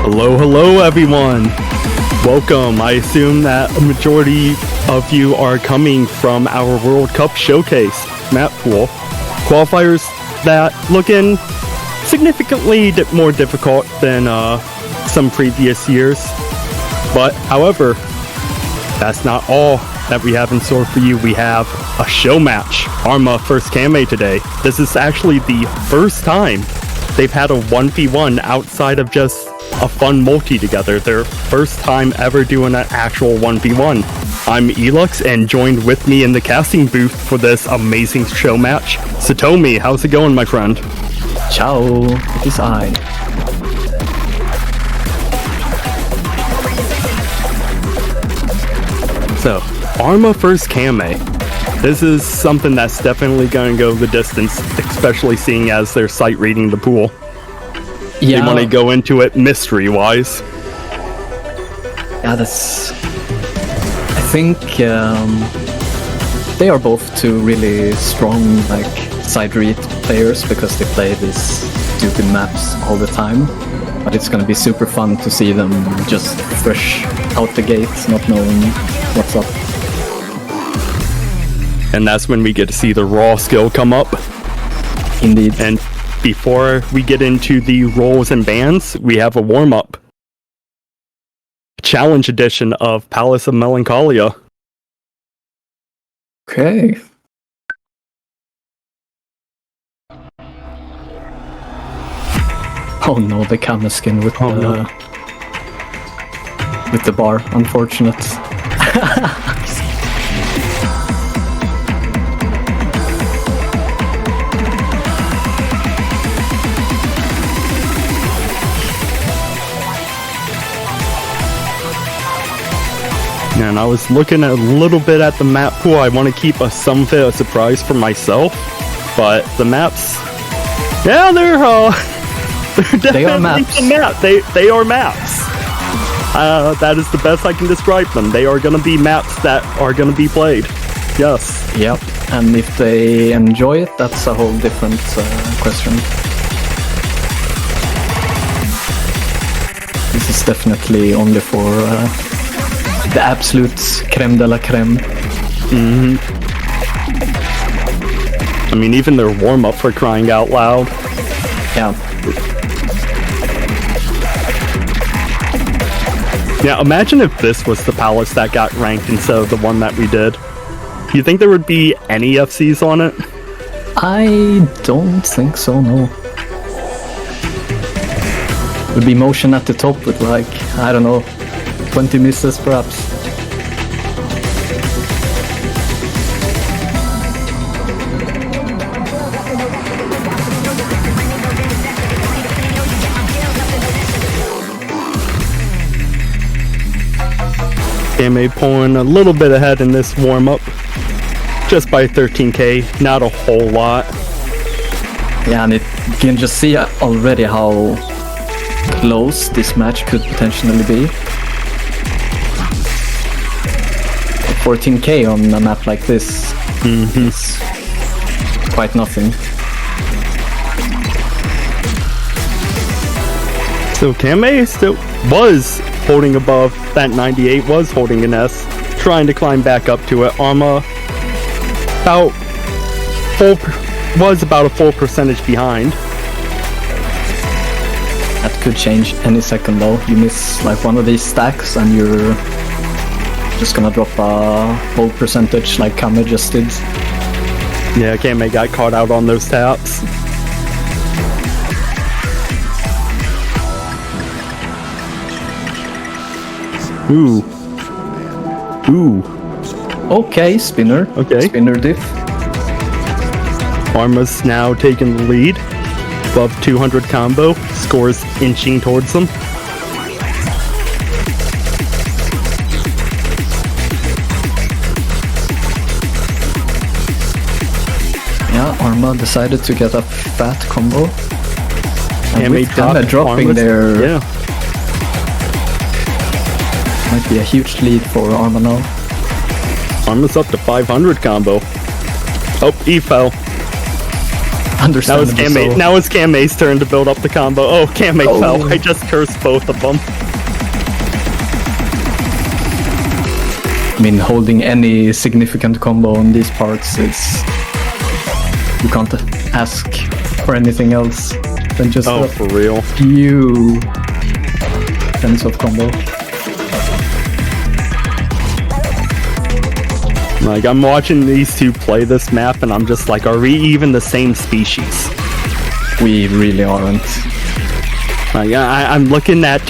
Hello everyone! Welcome. I assume that a majority of you are coming from our World Cup Showcase map pool. Qualifiers that looking significantly more difficult than some previous years. But, however, that's not all that we have in store for you. We have a show match, ArMa vs Camme today. This is actually the first time they've had a 1v1 outside of just a fun multi together. Their first time ever doing an actual 1v1. I'm Elux, and joined with me in the casting booth for this amazing show match, Satomi. How's it going, my friend? Ciao, it is I. So, ArMa vs Camme. This is something that's definitely going to go the distance, especially seeing as they're sight reading the pool. Yeah. They want to go into it mystery-wise. Yeah, that's... I think they are both two really strong, like, side read players because they play these stupid maps all the time. But it's gonna be super fun to see them just fresh out the gate, not knowing what's up. And that's when we get to see the raw skill come up. Indeed. And before we get into the roles and bans, we have a warm-up. Challenge edition of Palace of Melancholia. Okay. Oh no, the Camme skin with the bar, unfortunate. And I was looking a little bit at the map pool. I want to keep some of it a surprise for myself, but the maps, yeah, they're definitely they are maps. They are maps. That is the best I can describe them. They are going to be maps that are going to be played. Yes. Yep. And if they enjoy it, that's a whole different question. This is definitely only for the absolute creme de la creme. Mm-hmm. I mean, even their warm-up, for crying out loud. Yeah. Yeah, imagine if this was the palace that got ranked instead of the one that we did. Do you think there would be any FCs on it? I don't think so, no. Would be motion at the top with, like, I don't know, 20 misses perhaps. Camme pulling a little bit ahead in this warm-up. Just by 13k, not a whole lot. Yeah, and you can just see already how close this match could potentially be. 14k on a map like this is quite nothing. So Camme still was holding above that 98, was holding an S, trying to climb back up to it. ArMa was about a full percentage behind. That could change any second though. You miss like one of these stacks and you're just gonna drop a whole percentage like Camme just did. Yeah, Camme got caught out on those taps. Ooh. Okay, spinner. Okay. Spinner diff. ArMa's now taking the lead. Above 200 combo. Scores inching towards them. Yeah, ArMa decided to get a fat combo. And with Camme dropping there, yeah, might be a huge lead for ArMa now. ArMa's up to 500 combo. Oh, he fell. Understandable. Now it's Camme's turn to build up the combo. Oh, Camme fell. I just cursed both of them. I mean, holding any significant combo on these parts is... You can't ask for anything else than just for real. Few sense of combo. Like, I'm watching these two play this map, and I'm just like, are we even the same species? We really aren't. Like, I'm looking at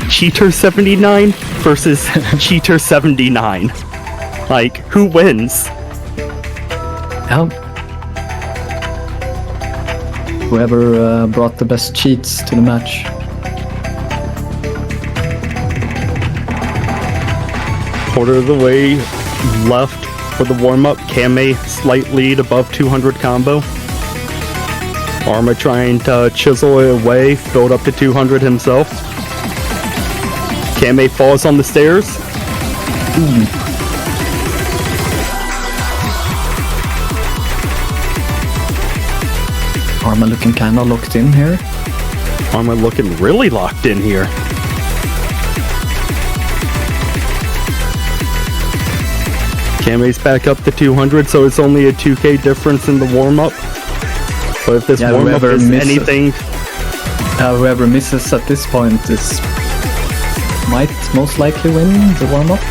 Cheater79 versus Cheater79. Like, who wins? Yeah. Whoever brought the best cheats to the match. Quarter of the way left for the warm-up. Camme slight lead above 200 combo. ArMa trying to chisel it away, build up to 200 himself. Camme falls on the stairs. ArMa looking kinda locked in here. ArMa looking really locked in here. Camme's back up to 200, so it's only a 2k difference in the warm-up. But if this warm-up is anything... whoever misses at this point might most likely win the warm-up.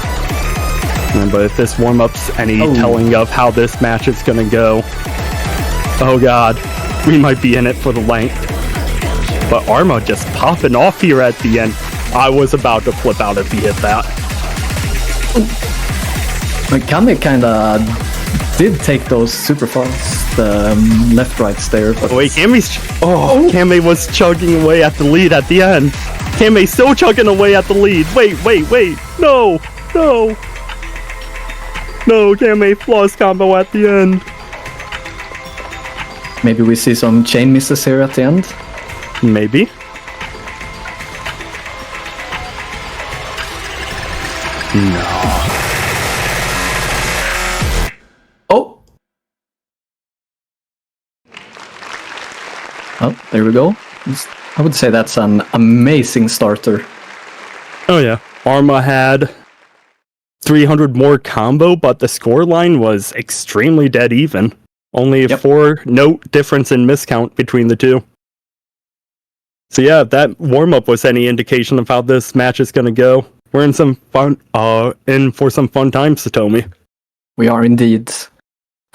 But if this warm-up's any telling of how this match is gonna go... Oh god, we might be in it for the length. But ArMa just popping off here at the end. I was about to flip out if he hit that. Camme kinda did take those super fast left-rights there. But wait, Camme was chugging away at the lead at the end. Camme still chugging away at the lead. Wait. No. No, Camme flaws combo at the end. Maybe we see some chain misses here at the end. Maybe. No. Oh, there we go. I would say that's an amazing starter. Oh yeah. ArMa had 300 more combo, but the scoreline was extremely dead even. Only a 4-note difference in miscount between the two. So yeah, if that warm-up was any indication of how this match is gonna go, we're in some fun for some fun times, Satomi. We are indeed.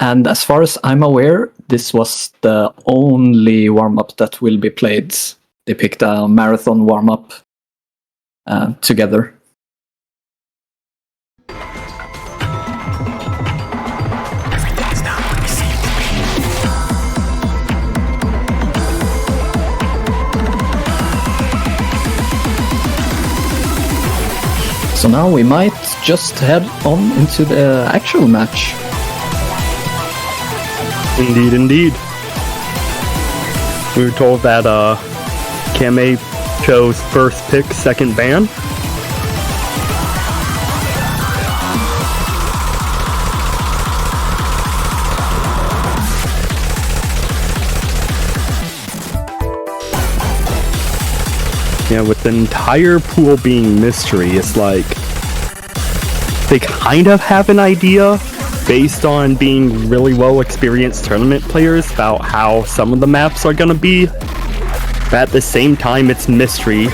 And as far as I'm aware, this was the only warm-up that will be played. They picked a marathon warm-up together. So now we might just head on into the actual match. Indeed. We were told that Camme chose first pick, second ban. Yeah, with the entire pool being mystery, it's like they kind of have an idea based on being really well experienced tournament players about how some of the maps are gonna be. But at the same time, it's mystery.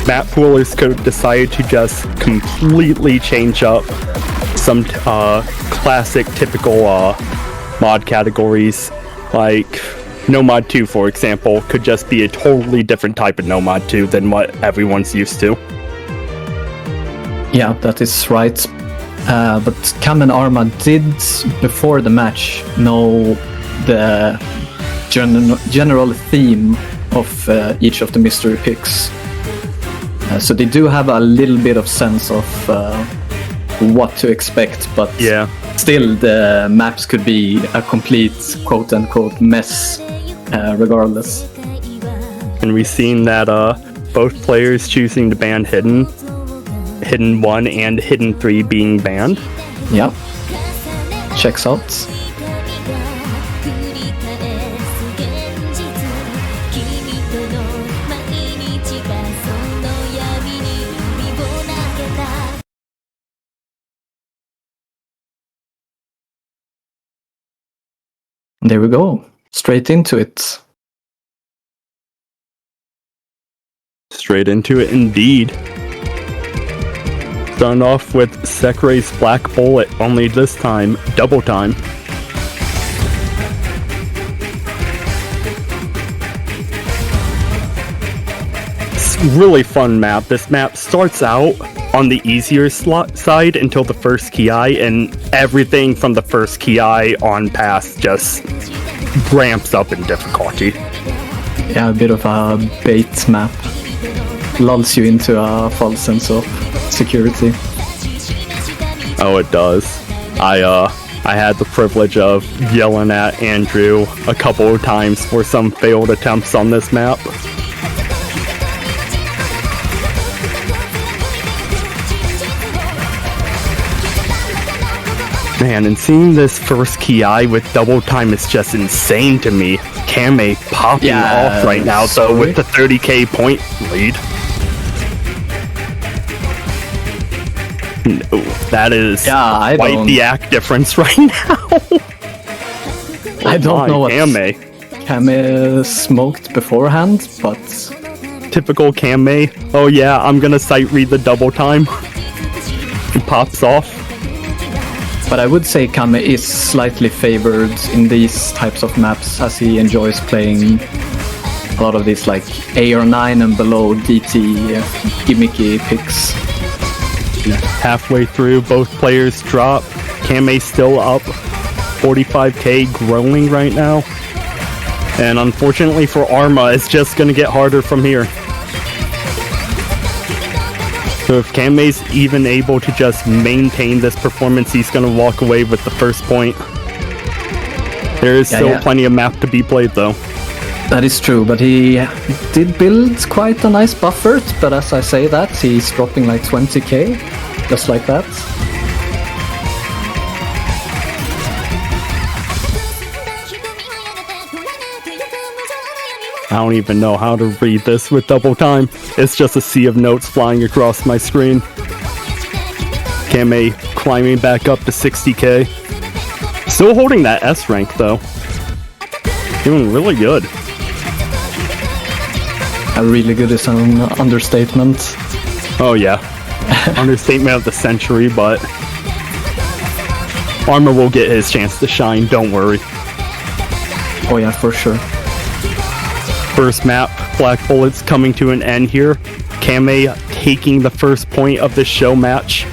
Map poolers could decide to just completely change up some classic, typical mod categories. Like Nomad 2, for example, could just be a totally different type of Nomad 2 than what everyone's used to. Yeah, that is right. But Camme and ArMa did, before the match, know the general theme of each of the mystery picks. So they do have a little bit of sense of what to expect, but still the maps could be a complete quote-unquote mess regardless. And we've seen that both players choosing to ban Hidden 1 and Hidden 3 being banned. Yep. Checks out. There we go. Straight into it. Straight into it indeed. Starting off with Secre's Black Bullet, only this time, double time. It's a really fun map. This map starts out on the easier side until the first ki, and everything from the first ki on past just ramps up in difficulty. Yeah, a bit of a bait map. Lulls you into a false sense of security. Oh, it does. I had the privilege of yelling at Andrew a couple of times for some failed attempts on this map. Man, and seeing this first ki with double time is just insane to me. Camme popping off right now, though, with the 30k point lead. No, that is quite the act difference right now. I don't know what Camme smoked beforehand, but... Typical Camme. Oh yeah, I'm gonna sight read the double time. He pops off. But I would say Camme is slightly favored in these types of maps, as he enjoys playing a lot of these like AR9 and below DT gimmicky picks. Halfway through, both players drop. Camme still up, 45k, growing right now. And unfortunately for ArMa, it's just going to get harder from here. So if Camme's even able to just maintain this performance, he's going to walk away with the first point. There is still plenty of map to be played, though. That is true, but he did build quite a nice buffer, but as I say that, he's dropping like 20k, just like that. I don't even know how to read this with double time. It's just a sea of notes flying across my screen. Camme climbing back up to 60k. Still holding that S rank, though. Doing really good. A really good is an understatement. Oh yeah. Understatement of the century, but ArMa will get his chance to shine, don't worry. Oh yeah, for sure. First map, Black Bullets coming to an end here. Camme taking the first point of this show match.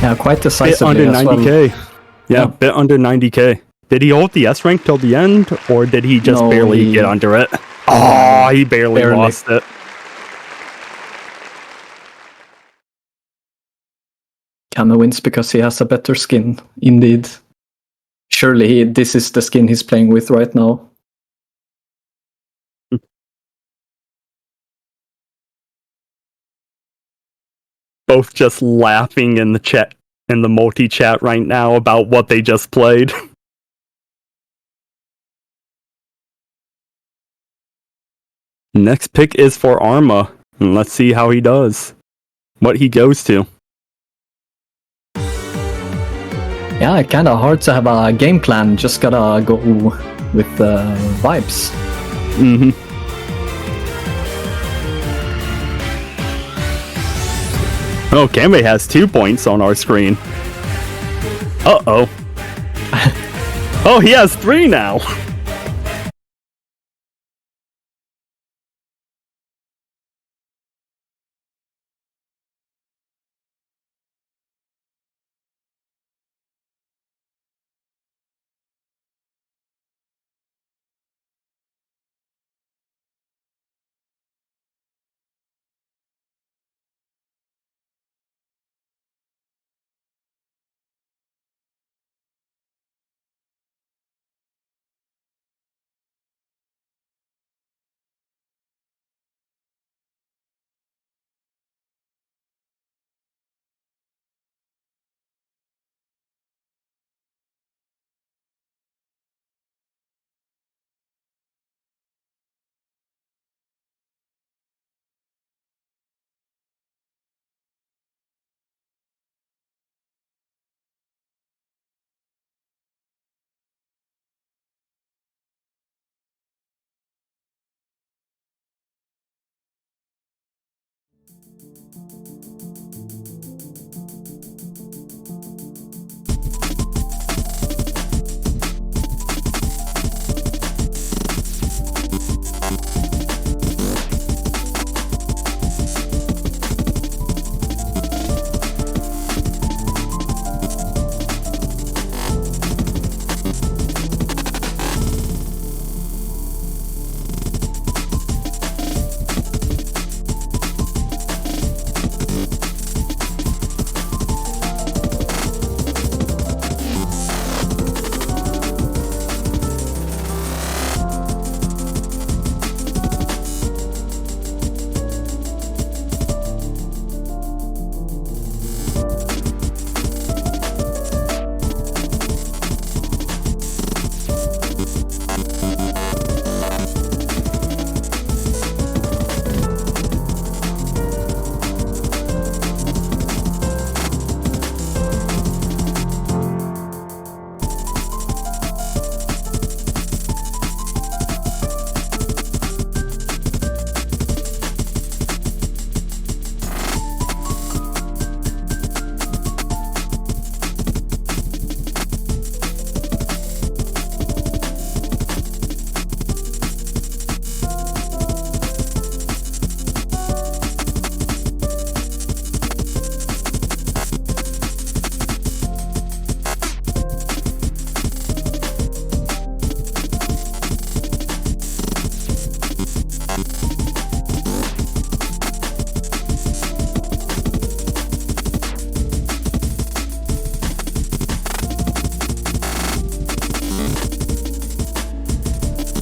Yeah, quite decisively. Bit under 90k. Well. Yeah, bit under 90k. Did he hold the S rank till the end, or did he just barely get under it? Oh, he barely lost it. Camme wins because he has a better skin, indeed. Surely this is the skin he's playing with right now. Both just laughing in the chat, in the multi-chat right now about what they just played. Next pick is for ArMa, and let's see how he does. What he goes to. Yeah, kinda hard to have a game plan, just gotta go with the vibes. Mm-hmm. Oh, Camme has 2 points on our screen. Uh-oh. Oh, he has 3 now.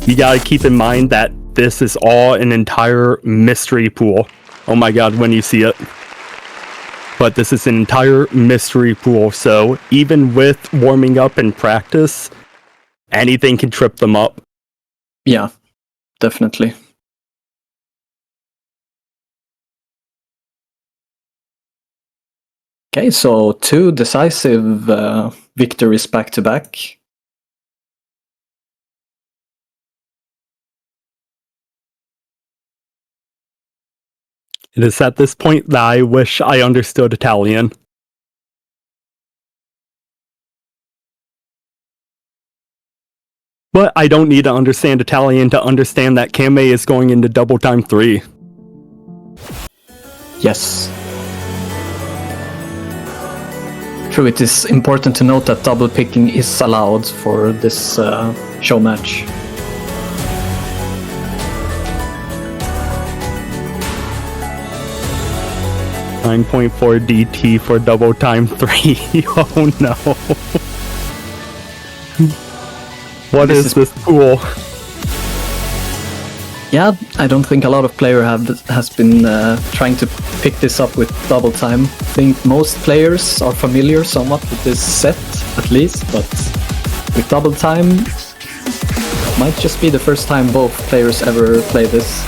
You gotta keep in mind that this is all an entire mystery pool. Oh my god, when you see it. But this is an entire mystery pool, so even with warming up and practice, anything can trip them up. Yeah, definitely. Okay, so 2 decisive victories back to back. It is at this point that I wish I understood Italian. But I don't need to understand Italian to understand that Camme is going into double time 3. Yes. True, it is important to note that double picking is allowed for this show match. .4 DT for double time 3. Oh no. What is this pool? Yeah, I don't think a lot of players has been trying to pick this up with double time. I think most players are familiar somewhat with this set, at least, but with double time, might just be the first time both players ever play this.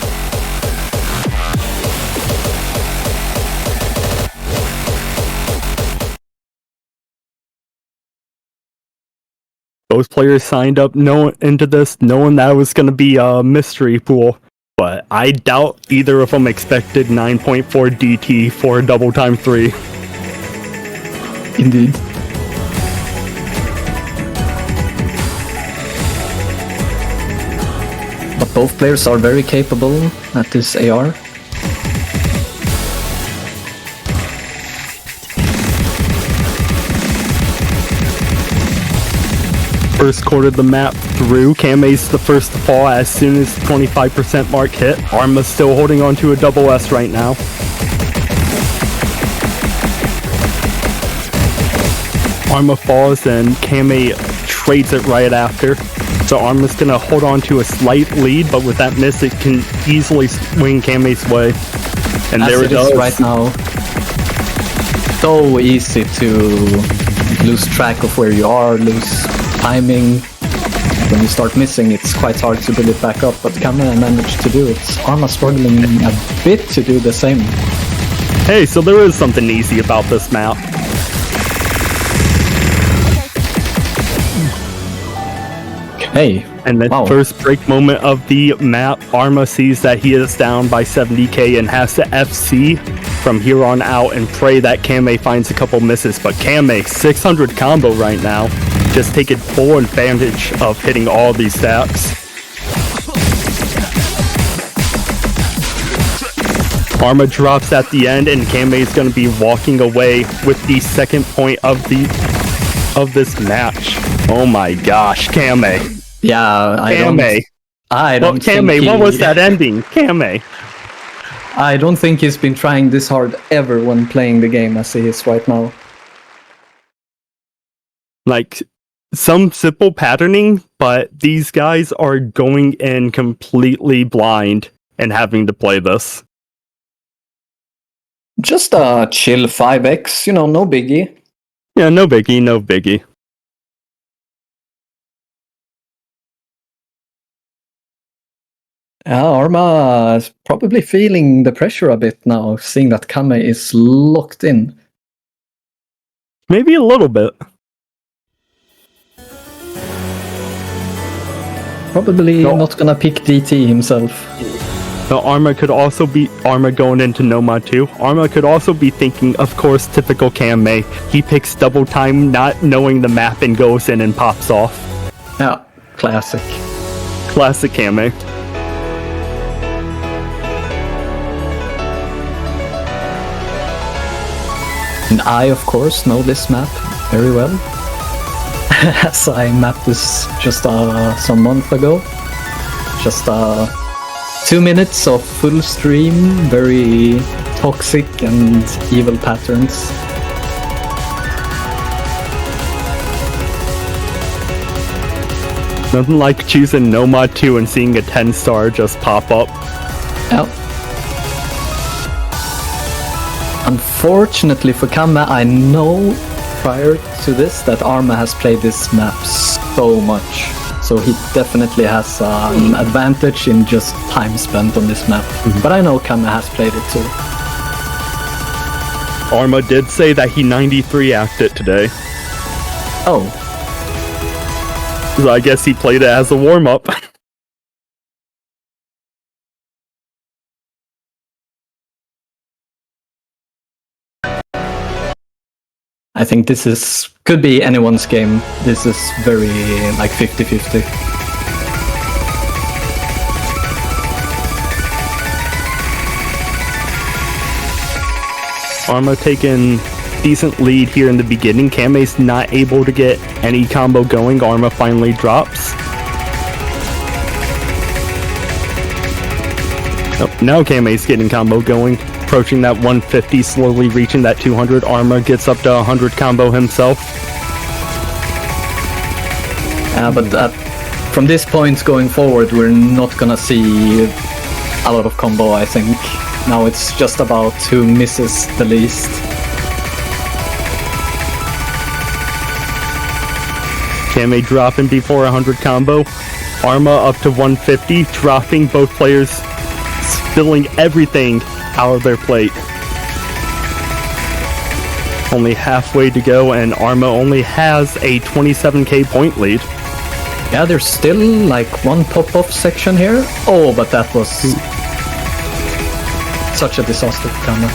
Both players signed up into this knowing that it was going to be a mystery pool, but I doubt either of them expected 9.4 DT for double time 3. Indeed. But both players are very capable at this AR. First quarter of the map through. Camme's the first to fall as soon as 25% mark hit. ArMa's still holding on to a double S right now. ArMa falls and Camme trades it right after. So ArMa's gonna hold on to a slight lead, but with that miss it can easily swing Camme's way. And as there it goes. Right now. So easy to lose track of where you are, lose timing. When you start missing, it's quite hard to build it back up, but Camme managed to do it. ArMa struggling a bit to do the same. Hey, so there is something easy about this map. Hey, and the first break moment of the map, ArMa sees that he is down by 70k and has to FC from here on out and pray that Camme finds a couple misses. But Camme, 600 combo right now, just taking full advantage of hitting all these stacks. ArMa drops at the end, and Camme is going to be walking away with the second point of this match. Oh my gosh, Camme. Yeah, I don't Camme, what was that ending? Camme. I don't think he's been trying this hard ever when playing the game as he is right now. Like, some simple patterning, but these guys are going in completely blind and having to play this. Just a chill 5x, no biggie. Yeah, no biggie, no biggie. ArMa is probably feeling the pressure a bit now, seeing that Camme is locked in. Maybe a little bit. Probably not gonna pick DT himself. So ArMa could also be ArMa going into Noma 2. ArMa could also be thinking, of course, typical Camme. He picks double time, not knowing the map, and goes in and pops off. Yeah, classic. Classic Camme. And I, of course, know this map very well, as I mapped this just some month ago. Just 2 minutes of full stream, very toxic and evil patterns. Nothing like choosing Noma 2 and seeing a 10-star just pop up. Yep. Unfortunately for Camme, I know prior to this that ArMa has played this map so much. So he definitely has an advantage in just time spent on this map. Mm-hmm. But I know Camme has played it too. ArMa did say that he 93-acted it today. Oh. So I guess he played it as a warm-up. I think this could be anyone's game. This is very like 50-50. ArMa taking decent lead here in the beginning. Camme's not able to get any combo going. ArMa finally drops. Oh, now Camme's getting combo going. Approaching that 150, slowly reaching that 200. ArMa gets up to 100 combo himself. But from this point going forward, we're not gonna see a lot of combo, I think. Now it's just about who misses the least. Camme dropping before 100 combo. ArMa up to 150, dropping, both players spilling everything out of their plate. Only halfway to go, and ArMa only has a 27k point lead. Yeah, there's still like one pop-off section here. Oh, but that was such a disaster for Camme.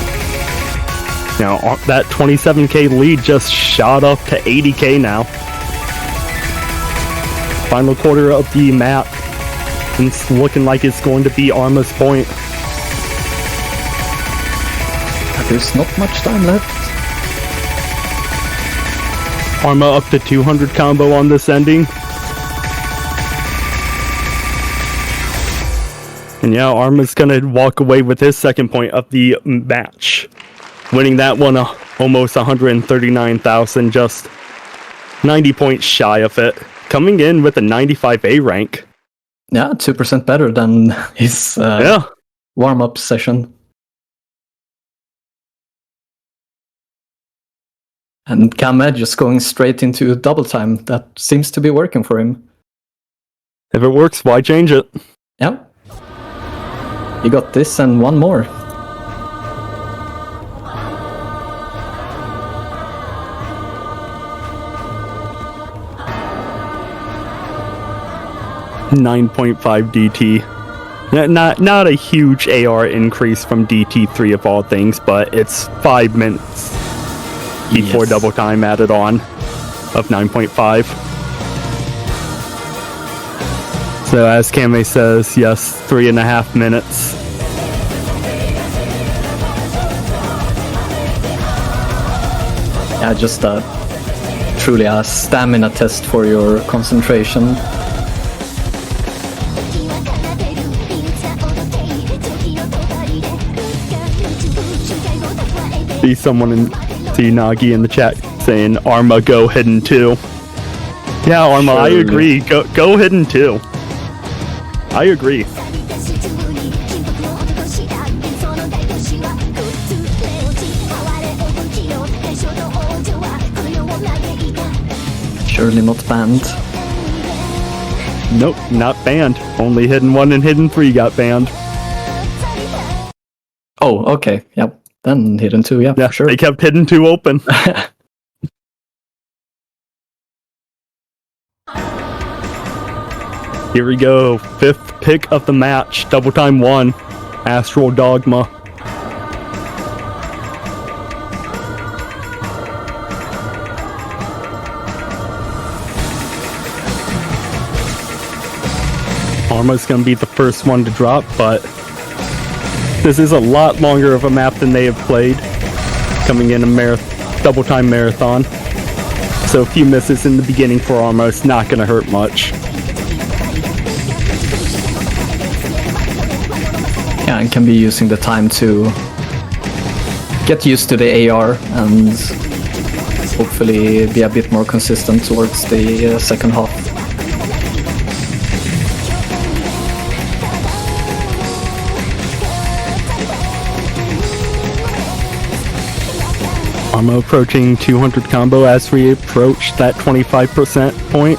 Now, that 27k lead just shot up to 80k now. Final quarter of the map. And it's looking like it's going to be ArMa's point. There's not much time left. ArMa up to 200 combo on this ending. And yeah, ArMa's gonna walk away with his second point of the match. Winning that one almost 139,000, just 90 points shy of it. Coming in with a 95A rank. Yeah, 2% better than his warm-up session. And Camme just going straight into double time. That seems to be working for him. If it works, why change it? Yeah. You got this and one more. .5 DT. Not a huge AR increase from DT3 of all things, but it's 5 minutes before double time added on of 9.5. So as Camme says, yes, 3.5 minutes. Yeah, just truly a stamina test for your concentration. See Nagi in the chat saying ArMa go hidden 2. Yeah, ArMa, I agree. Go hidden 2. I agree. Surely not banned. Nope, not banned. Only hidden 1 and hidden 3 got banned. Oh, okay. Yep. Then hidden 2, yeah, for sure. They kept hidden 2 open. Here we go. 5th pick of the match. Double time 1. Astral Dogma. ArMa's gonna be the first one to drop, but this is a lot longer of a map than they have played. Coming in a double time marathon. So a few misses in the beginning for ArMa is not gonna hurt much. Yeah, and can be using the time to get used to the AR and hopefully be a bit more consistent towards the second half. ArMa approaching 200 combo as we approach that 25% point.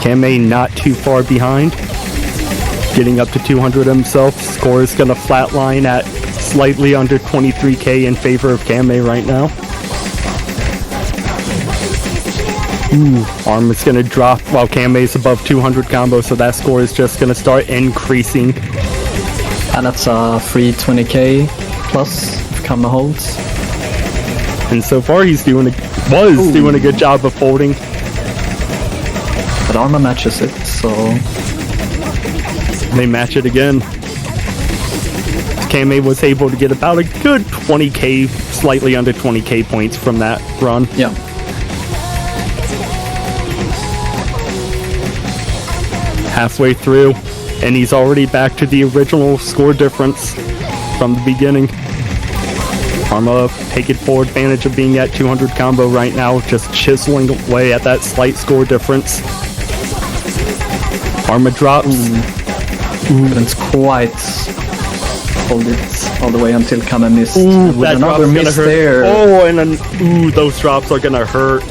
Camme not too far behind. Getting up to 200 himself. Score is going to flatline at slightly under 23k in favor of Camme right now. ArMa's going to drop while Camme is above 200 combo, so that score is just going to start increasing. And that's a free 20k plus if Camme holds. And so far he's doing a good job of holding. But ArMa matches it, so they match it again. Camme was able to get about a good 20k, slightly under 20k points from that run. Yeah. Halfway through, and he's already back to the original score difference from the beginning. ArMa taking full advantage of being at 200 combo right now, just chiseling away at that slight score difference. ArMa drops. Couldn't quite hold it all the way until Camme missed. With that another drop's miss gonna hurt. there. Oh, and then those drops are gonna hurt.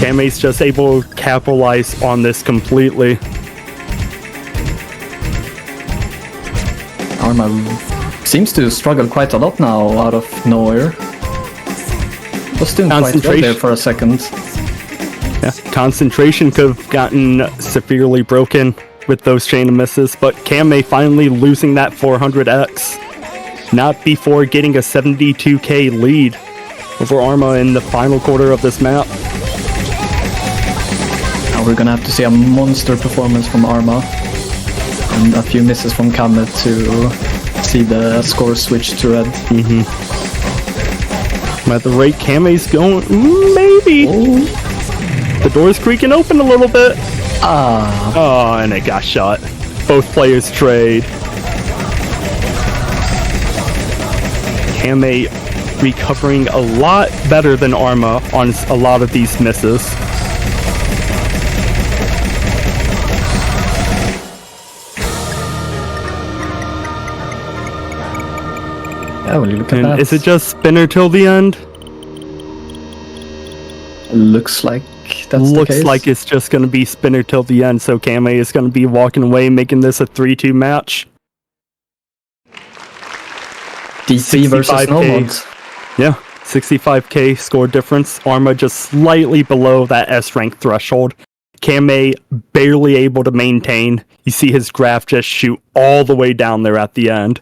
Camme's just able to capitalize on this completely. ArMa seems to struggle quite a lot now out of nowhere. Was doing quite well there for a second. Yeah, concentration could have gotten severely broken with those chain of misses, but Camme finally losing that 400x. Not before getting a 72k lead over ArMa in the final quarter of this map. Now we're gonna have to see a monster performance from ArMa. And a few misses from Camme to see the score switch to red. At the rate Camme's going, maybe. Oh. The door's creaking open a little bit. Ah. Oh, and it got shot. Both players trade. Camme recovering a lot better than ArMa on a lot of these misses. Yeah, well, you look at that. Is it just spinner till the end? Looks like that's the case. Looks like it's just going to be spinner till the end, so Camme is going to be walking away, making this a 3-2 match. DC versus Nomad. Yeah, 65k score difference. ArMa just slightly below that S rank threshold. Camme barely able to maintain. You see his graph just shoot all the way down there at the end.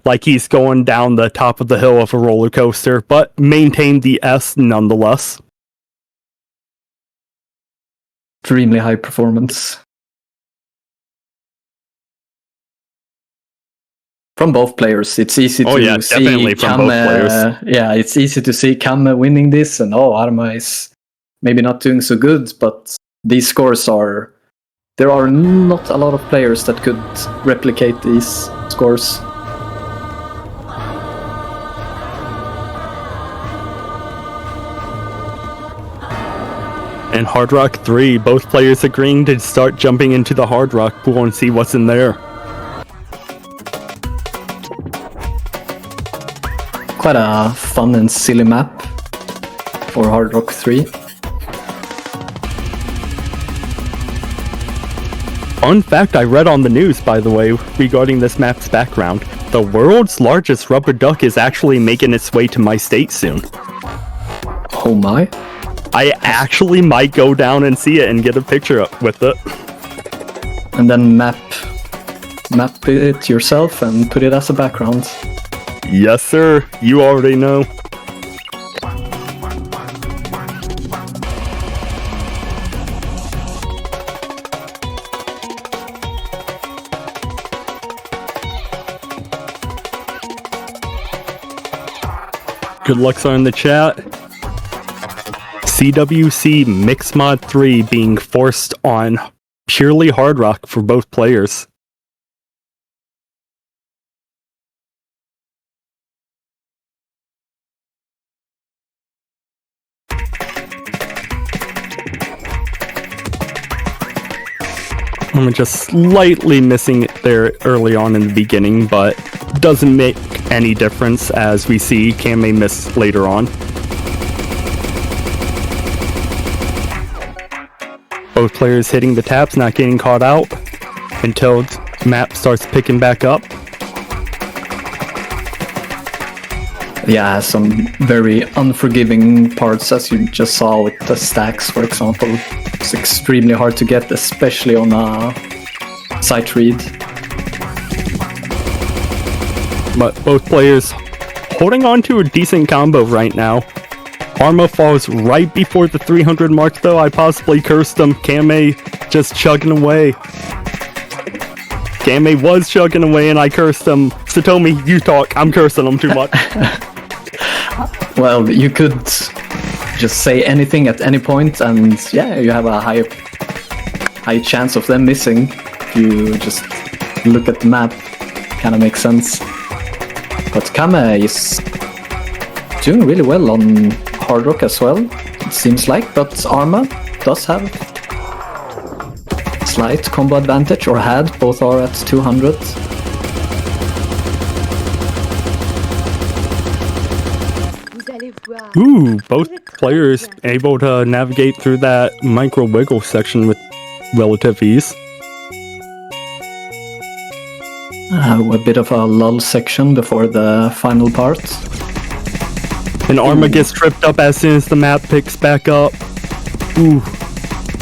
Like he's going down the top of the hill of a roller coaster, but maintain the S nonetheless. Extremely high performance. From both players, it's easy to see definitely from both players. Yeah, it's easy to see Camme winning this, and ArMa is maybe not doing so good, but these scores are... There are not a lot of players that could replicate these scores. In Hard Rock 3, both players agreeing to start jumping into the Hard Rock pool and see what's in there. Quite a fun and silly map for Hard Rock 3. Fun fact I read on the news, by the way, regarding this map's background. The world's largest rubber duck is actually making its way to my state soon. Oh my. I actually might go down and see it and get a picture up with it. And then map it yourself and put it as a background. Yes, sir. You already know. Good luck, sir, in the chat. CWC Mix Mod 3 being forced on purely Hard Rock for both players. I'm just slightly missing it there early on in the beginning, but doesn't make any difference as we see Camme miss later on. Both players hitting the taps, not getting caught out until map starts picking back up. Yeah, some very unforgiving parts, as you just saw with the stacks, for example. It's extremely hard to get, especially on a sight read. But both players holding on to a decent combo right now. ArMa falls right before the 300 mark, though. I possibly cursed him. Camme just chugging away. Camme was chugging away and I cursed him. Satomi, you talk. I'm cursing him too much. Well, you could just say anything at any point, and yeah, you have a high chance of them missing. If you just look at the map, kind of makes sense. But Camme is doing really well on Hard Rock as well, it seems like, but ArMa does have slight combo advantage, or had. Both are at 200. Ooh, both players able to navigate through that micro wiggle section with relative ease. A bit of a lull section before the final part. And ArMa gets tripped up as soon as the map picks back up. Ooh,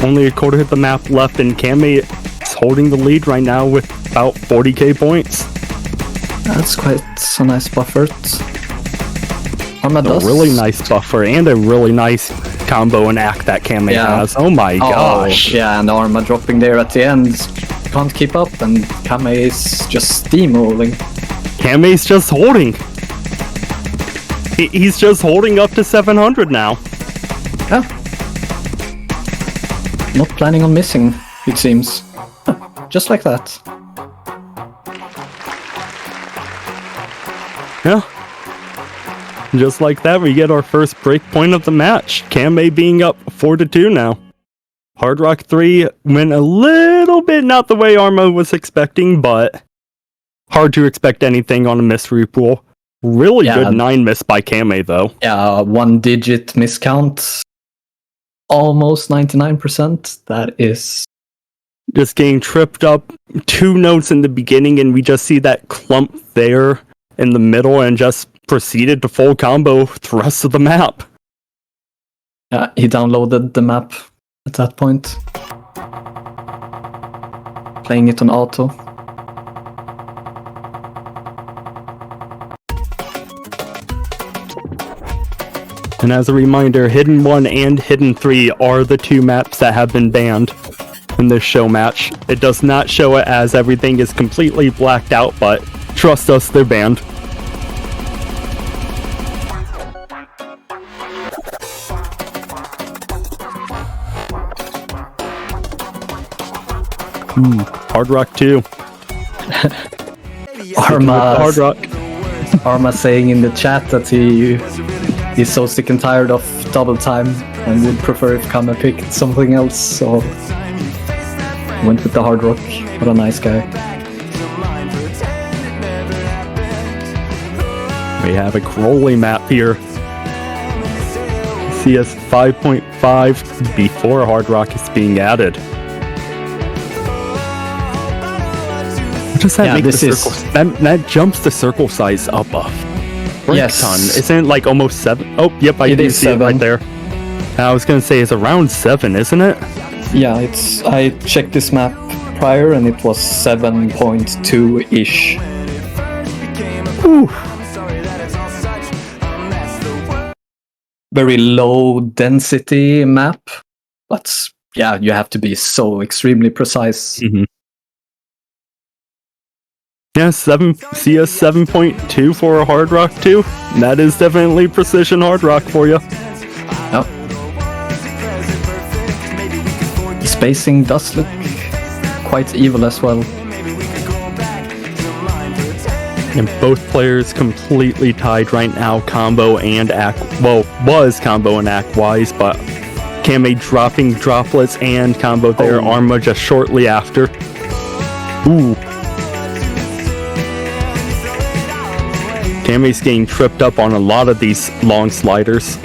only a quarter of the map left, and Camme is holding the lead right now with about 40k points. That's quite a nice buffer. ArMa does. A really nice buffer and a really nice combo and act that Camme has. Oh my gosh. Yeah, and ArMa dropping there at the end. Can't keep up, and Camme is just steamrolling. Camme's just holding. He's just holding up to 700 now. Yeah. Not planning on missing, it seems. Just like that. Yeah. Just like that, we get our first break point of the match. Camme being up 4-2 now. Hard Rock 3 went a little bit not the way ArMa was expecting, but hard to expect anything on a mystery pool. Really good 9 miss by Camme, though. Yeah, 1-digit miscount. Almost 99%. That is... Just getting tripped up 2 notes in the beginning, and we just see that clump there in the middle, and just proceeded to full combo the rest of the map. Yeah, he downloaded the map at that point. Playing it on auto. And as a reminder, Hidden 1 and Hidden 3 are the two maps that have been banned in this show match. It does not show it as everything is completely blacked out, but trust us, they're banned. Hard Rock 2. Hard Rock. Arma saying in the chat that he's so sick and tired of double time and would prefer if Camme picked something else, so went with the Hard Rock. What a nice guy. We have a Crowley map here. CS 5.5 before Hard Rock is being added. Does that make the circle? That jumps the circle size up a ton. Isn't it like almost 7? Oh, yep, I do see it right there. I was gonna say it's around 7, isn't it? Yeah, I checked this map prior and it was 7.2-ish. Very low density map, but yeah, you have to be so extremely precise. Yeah, CS 7.2 for a Hard Rock 2. That is definitely precision Hard Rock for you. Yep. The spacing does look quite evil as well. And both players completely tied right now, combo and act. Well, was combo and act wise, but Camme dropping droplets and combo there. ArMa just shortly after. Ooh. Camme's getting tripped up on a lot of these long sliders.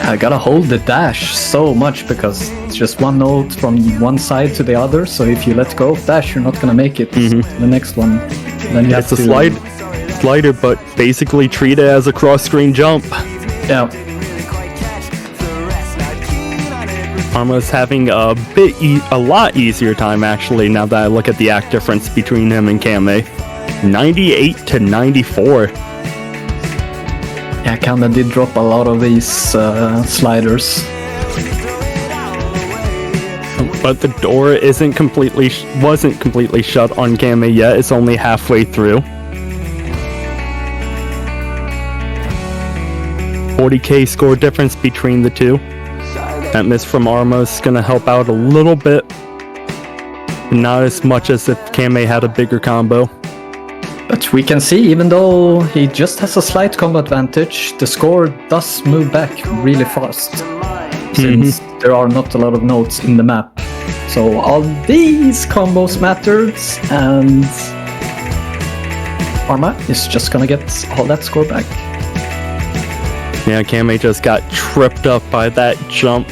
I gotta hold the dash so much because it's just one node from one side to the other, so if you let go of dash, you're not gonna make it to the next one. Then you have to... slider, but basically treat it as a cross-screen jump. Yeah. ArMa's having a lot easier time actually now that I look at the act difference between him and Camme. 98 to 94. Yeah, Camme did drop a lot of these sliders. But the door wasn't completely shut on Camme yet. It's only halfway through. 40k score difference between the two. That miss from ArMa is going to help out a little bit. Not as much as if Camme had a bigger combo. But we can see, even though he just has a slight combo advantage, the score does move back really fast. Since there are not a lot of nodes in the map. So all these combos matters, and ArMa is just gonna get all that score back. Yeah, Camme just got tripped up by that jump,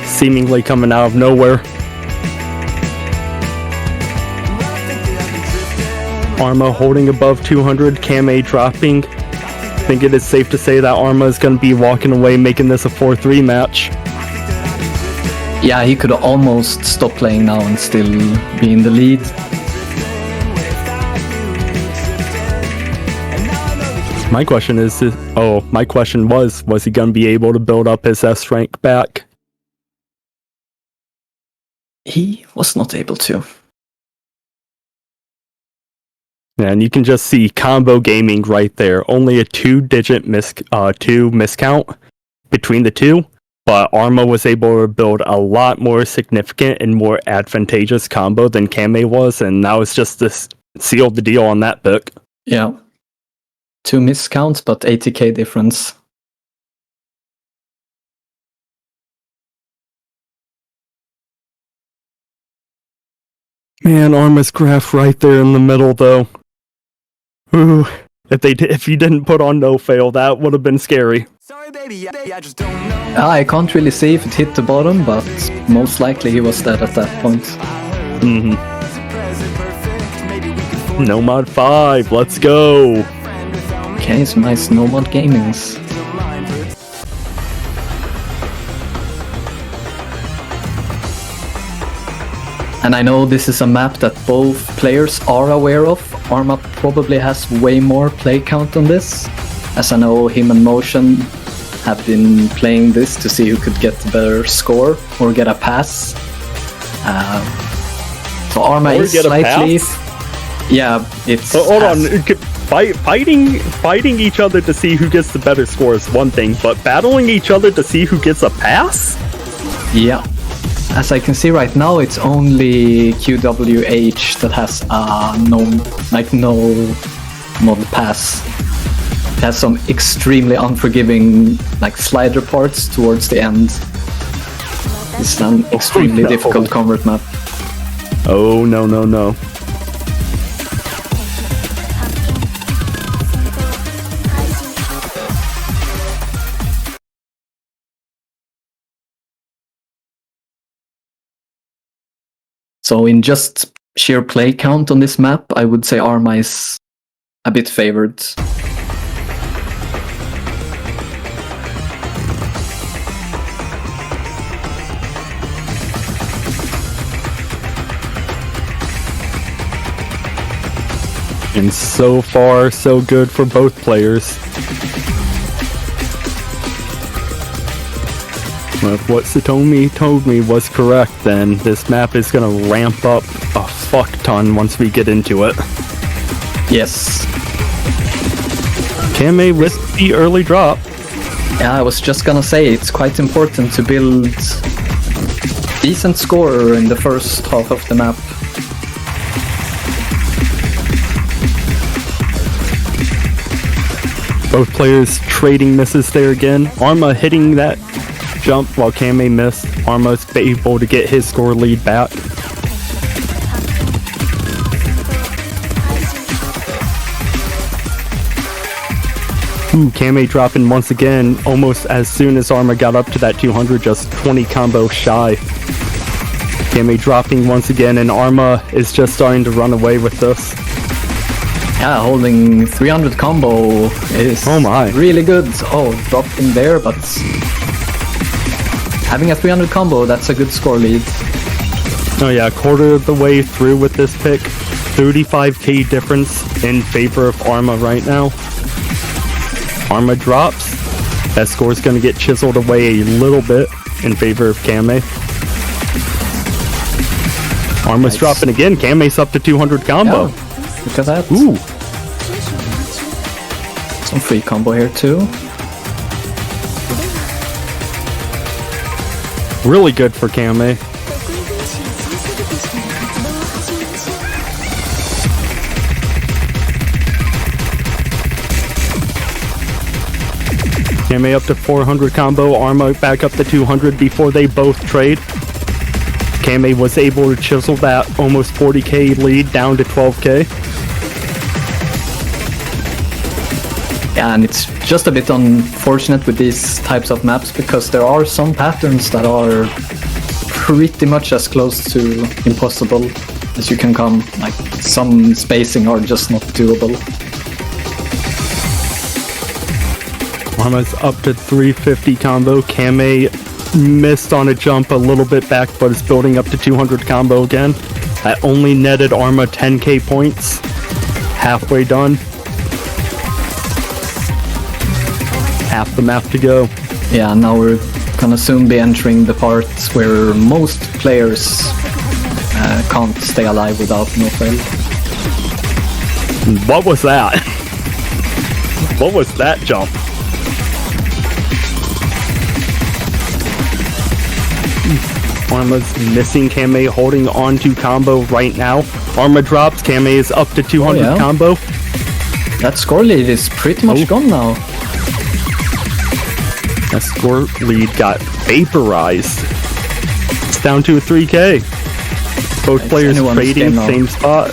seemingly coming out of nowhere. ArMa holding above 200, Camme dropping. I think it is safe to say that ArMa is going to be walking away, making this a 4-3 match. Yeah, he could almost stop playing now and still be in the lead. My question is, was he going to be able to build up his S rank back? He was not able to. Yeah, and you can just see combo gaming right there. Only a 2-digit miscount between the two, but ArMa was able to build a lot more significant and more advantageous combo than Camme was, and now it's just this sealed the deal on that pick. Yeah. 2 miscounts, but 80k difference. Man, ArMa's graph right there in the middle, though. Ooh, if you didn't put on no fail, that would have been scary. Sorry, baby, I just don't know. I can't really see if it hit the bottom, but most likely he was dead at that point. Nomad 5, let's go. Okay, some nice Nomad gamings. And I know this is a map that both players are aware of. ArMa probably has way more play count on this, as I know him and Motion have been playing this to see who could get the better score or get a pass. So ArMa is slightly... Yeah, it's... Hold on, fighting each other to see who gets the better score is one thing, but battling each other to see who gets a pass? Yeah. As I can see right now, it's only QWH that has no mod pass. It has some extremely unforgiving like slider parts towards the end. It's an extremely difficult convert map. Oh no. So in just sheer play count on this map, I would say ArMa is a bit favored. And so far, so good for both players. If what Satomi told me was correct, then this map is gonna ramp up a fuck ton once we get into it. Yes. Camme with the early drop. Yeah, I was just gonna say, it's quite important to build decent score in the first half of the map. Both players trading misses there again. ArMa hitting that jump while Camme missed. ArMa's able to get his score lead back. Ooh, Camme dropping once again almost as soon as ArMa got up to that 200, just 20 combo shy. Camme dropping once again, and ArMa is just starting to run away with this. Yeah, holding 300 combo is really good. Oh, dropping there, but having a 300 combo, that's a good score lead. Oh yeah, quarter of the way through with this pick. 35k difference in favor of ArMa right now. ArMa drops. That score's going to get chiseled away a little bit in favor of Camme. ArMa's dropping again. Camme's up to 200 combo. Yeah, look at that. Ooh. Some free combo here too. Really good for Camme. Camme up to 400 combo, ArMa back up to 200 before they both trade. Camme was able to chisel that almost 40k lead down to 12k. Yeah, and it's just a bit unfortunate with these types of maps because there are some patterns that are pretty much as close to impossible as you can come. Like, some spacing are just not doable. ArMa's up to 350 combo. Camme missed on a jump a little bit back, but is building up to 200 combo again. That only netted ArMa 10k points. Halfway done. Half the map to go. Yeah, now we're gonna soon be entering the part where most players can't stay alive without no fail. What was that? What was that jump? ArMa's missing Camme, holding on to combo right now. ArMa drops, Camme is up to 200 combo. That score lead is pretty much gone now. That score lead got vaporized. It's down to a 3k. Both players trading, same spot.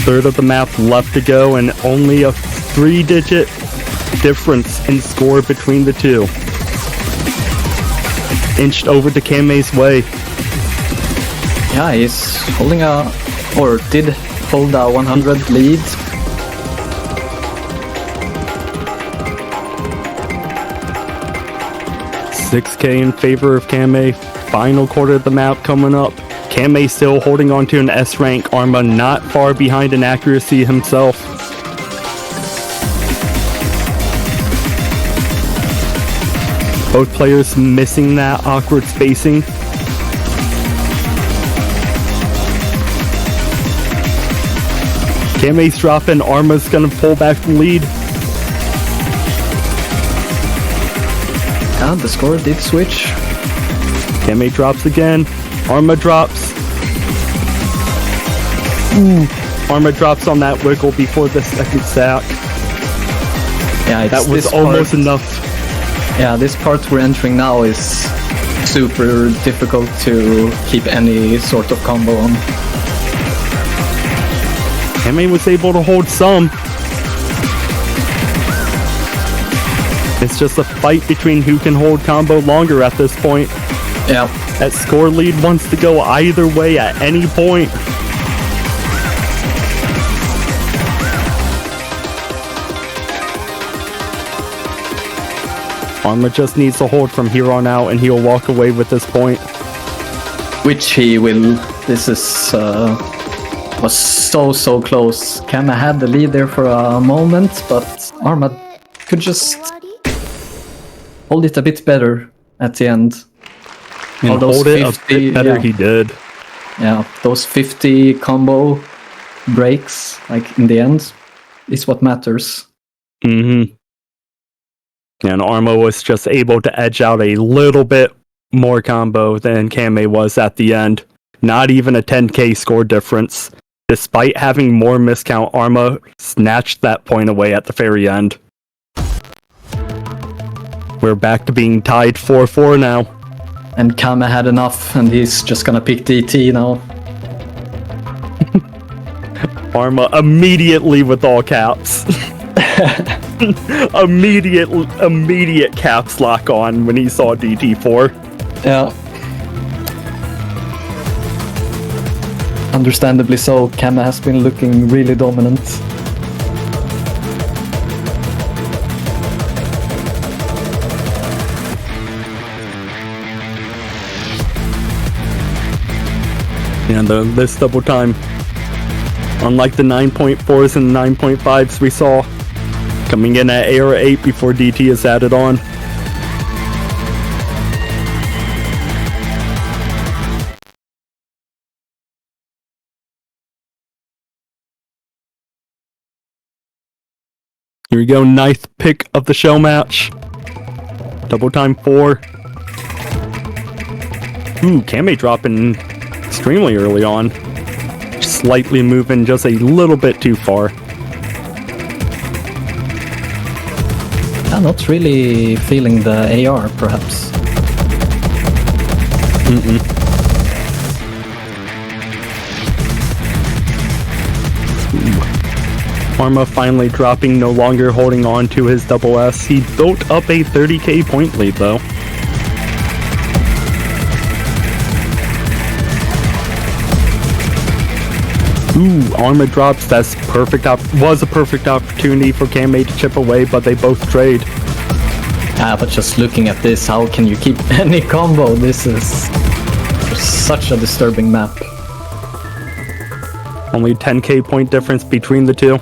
Third of the map left to go, and only a 3-digit difference in score between the two. Inched over to Camme's way. Yeah, he's holding did hold a 100 lead. 6k in favor of Camme, final quarter of the map coming up. Camme still holding on to an S rank. ArMa not far behind in accuracy himself. Both players missing that awkward spacing. Camme's dropping. ArMa's gonna pull back the lead. And the score did switch. Camme drops again. ArMa drops. ArMa drops on that wiggle before the second sack. Yeah, That was almost enough. Yeah, this part we're entering now is super difficult to keep any sort of combo on. Camme was able to hold some. It's just a fight between who can hold combo longer at this point. Yeah. That score lead wants to go either way at any point. ArMa just needs to hold from here on out and he'll walk away with this point. Which he will. This is was so close. Camme had the lead there for a moment, but ArMa could just hold it a bit better at the end. And hold it a bit better, he did. Yeah, those 50 combo breaks, like in the end, is what matters. Mm-hmm. And ArMa was just able to edge out a little bit more combo than Camme was at the end. Not even a 10k score difference. Despite having more miscount, ArMa snatched that point away at the very end. We're back to being tied 4-4 now. And Camme had enough, and he's just gonna pick DT now. ArMa immediately with all caps. Immediate caps lock on when he saw DT4. Yeah. Understandably so, Camme has been looking really dominant. And this double time, unlike the 9.4s and 9.5s we saw, coming in at AR 8 before DT is added on. Here we go, ninth pick of the show match. Double time 4. Ooh, Camme dropping extremely early on. Slightly moving just a little bit too far. I'm not really feeling the AR, perhaps. ArMa finally dropping, no longer holding on to his double S. He built up a 30k point lead though. Ooh, ArMa drops. That's perfect. Was a perfect opportunity for Camme to chip away, but they both trade. But just looking at this, how can you keep any combo? This is such a disturbing map. Only 10k point difference between the two.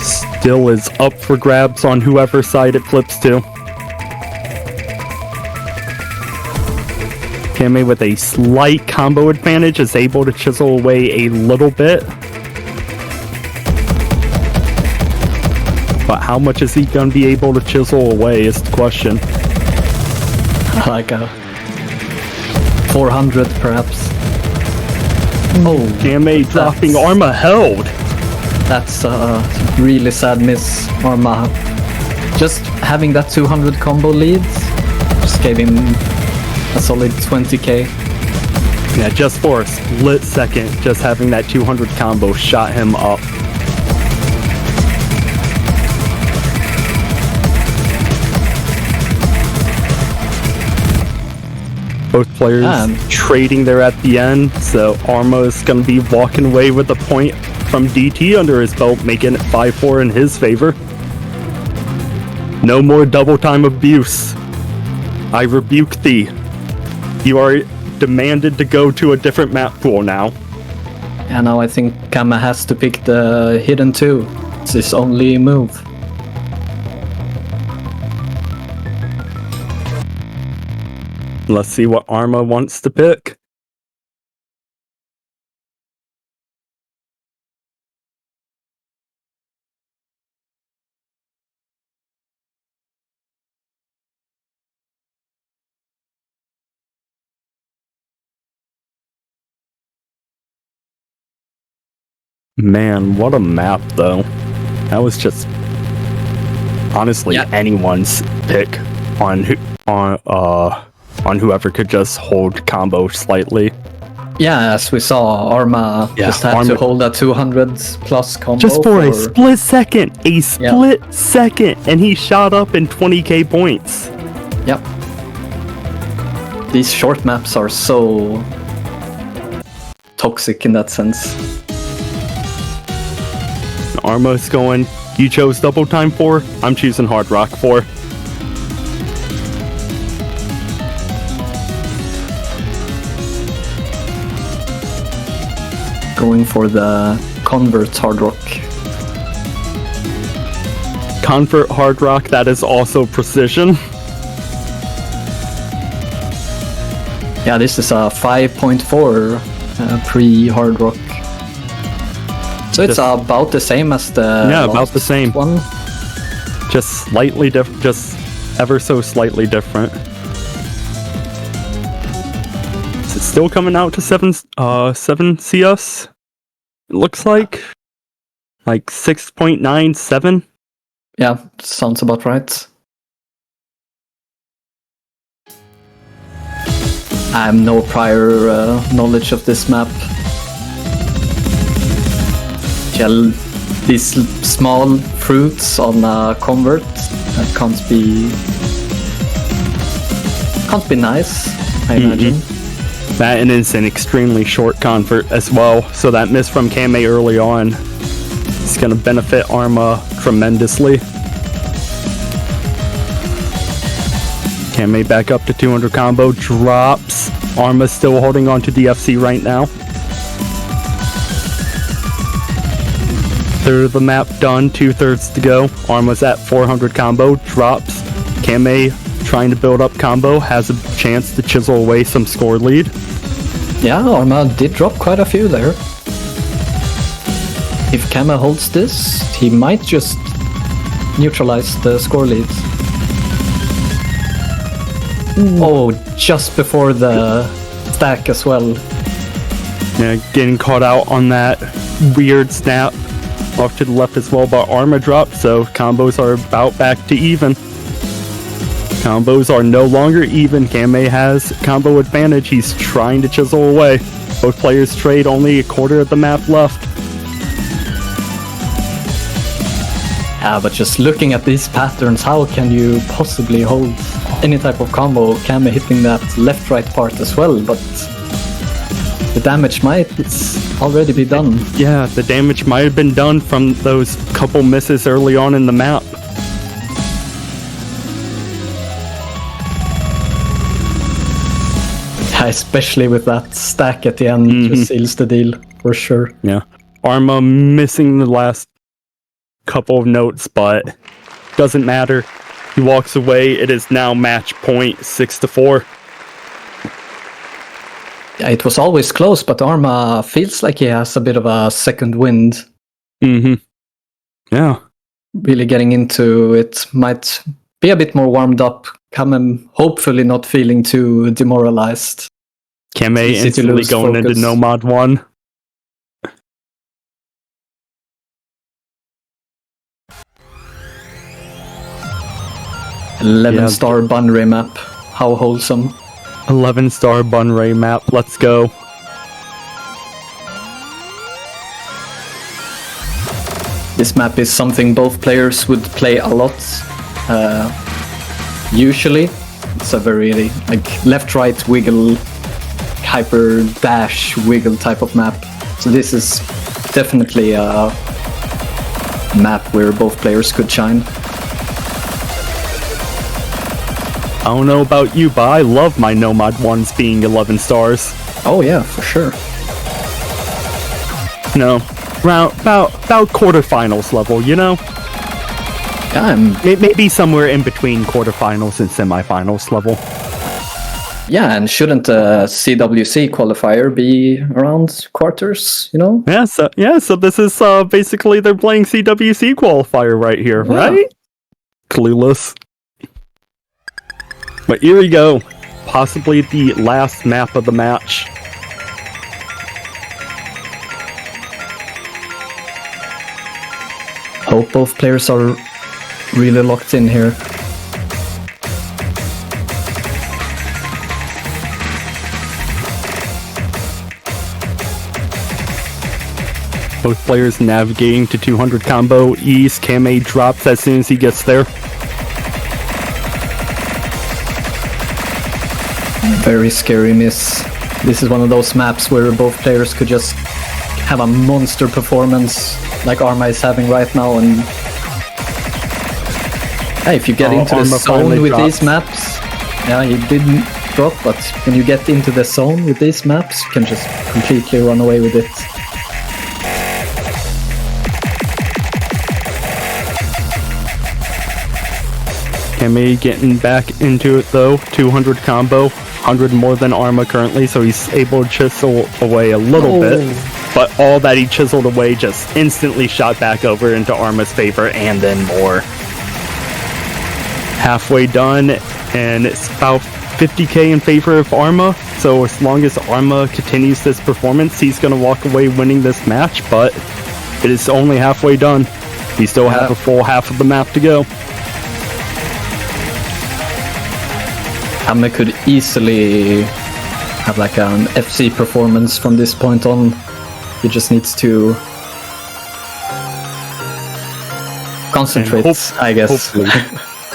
Still is up for grabs on whoever side it flips to. Camme with a slight combo advantage is able to chisel away a little bit. But how much is he going to be able to chisel away is the question. Like a 400 perhaps. Oh, Camme dropping. ArMa held. That's a really sad miss, ArMa. Just having that 200 combo lead just gave him a solid 20k. Yeah, just for a split second, just having that 200 combo shot him up. Both players trading there at the end, so ArMa is going to be walking away with a point from DT under his belt, making it 5-4 in his favor. No more double time abuse. I rebuke thee. You are demanded to go to a different map pool now. And now I think Camme has to pick the hidden 2. It's his only move. Let's see what ArMa wants to pick. Man, what a map, though. That was just honestly anyone's pick on whoever could just hold combo slightly. Yeah, as we saw, ArMa just had to hold a 200 plus combo. Just for a split second! A split second! And he shot up in 20k points. Yep. These short maps are so toxic in that sense. ArMa's going, you chose double time 4, I'm choosing hard rock 4. Going for the convert hard rock. Convert hard rock, that is also precision. Yeah, this is a 5.4 pre-hard rock. So it's about the same as the about the same one. Just slightly different, just ever so slightly different. Is it still coming out to 7 CS? It looks like 6.97. Yeah, sounds about right. I have no prior knowledge of this map. These small fruits on a convert, that can't be nice, I imagine. That and it's an extremely short convert as well, so that miss from Camme early on is going to benefit ArMa tremendously. Camme back up to 200 combo, drops. ArMa still holding on to DFC right now. Third of the map done, 2/3 to go. ArMa's at 400 combo, drops. Camme trying to build up combo, has a chance to chisel away some score lead. Yeah, ArMa did drop quite a few there. If Camme holds this, he might just neutralize the score lead. Oh, just before the stack as well. Yeah, getting caught out on that weird snap. Off to the left as well, but ArMa dropped, so combos are about back to even. Combos are no longer even. Camme has combo advantage. He's trying to chisel away. Both players trade, only a quarter of the map left. Yeah, but just looking at these patterns, how can you possibly hold any type of combo? Camme hitting that left-right part as well, but the damage might already be done. Yeah, the damage might have been done from those couple misses early on in the map. Yeah, especially with that stack at the end, just seals the deal, for sure. Yeah. ArMa missing the last couple of notes, but doesn't matter. He walks away. It is now match point, 6-4. Yeah, it was always close, but ArMa feels like he has a bit of a second wind. Yeah. Really getting into it. Might be a bit more warmed up. Camme hopefully not feeling too demoralized. Camme instantly going into no mod 1. $11-star Bunnrei map. How wholesome. 11-star Bunnrei map. Let's go. This map is something both players would play a lot. Usually, it's a very left-right wiggle, hyper dash wiggle type of map. So this is definitely a map where both players could shine. I don't know about you, but I love my Nomad ones being 11 stars. Oh yeah, for sure. No, about quarterfinals level, you know? Yeah, Maybe somewhere in between quarterfinals and semifinals level. yeah, and shouldn't a CWC qualifier be around quarters, you know? So this is basically they're playing CWC qualifier right here, Yeah. right? Clueless. But here we go. Possibly the last map of the match. Hope both players are really locked in here. Both players navigating to 200 combo. Ease, Camme drops as soon as he gets there. Very scary miss. This is one of those maps where both players could just have a monster performance like ArMa is having right now, and hey, if you get into the ArMa finally zone with drops. these maps, yeah, he didn't drop, but when you get into the zone with these maps, you can just completely run away with it. Camme getting back into it though. 200 combo, 100 more than ArMa currently, so he's able to chisel away a little bit. But all that he chiseled away just instantly shot back over into ArMa's favor, and then more. Halfway done, and it's about 50k in favor of ArMa. So as long as ArMa continues this performance, he's going to walk away winning this match, but it is only halfway done. We still have a full half of the map to go. Camme could easily have like an FC performance from this point on. He just needs to concentrate, I guess. Hopefully.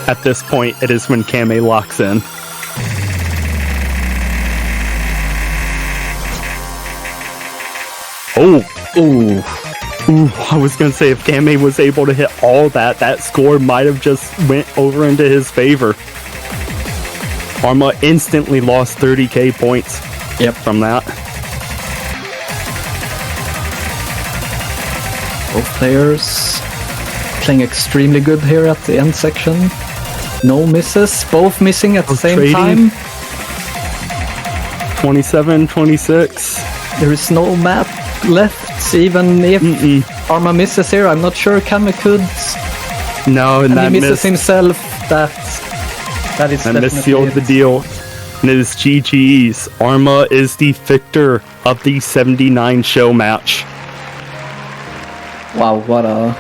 At this point, it is when Camme locks in. Ooh, I was gonna say if Camme was able to hit all that, that score might have just went over into his favor. ArMa instantly lost 30k points. Yep. From that. Both players playing extremely good here at the end section. No misses, both missing at the same trading. time. 27, 26. There is no map left, even if ArMa misses here. I'm not sure Camme could. No, and And that he misses miss, himself. That is that definitely miss sealed the it. deal. And it is GG's. ArMa is the victor of the 79 show match. Wow, what a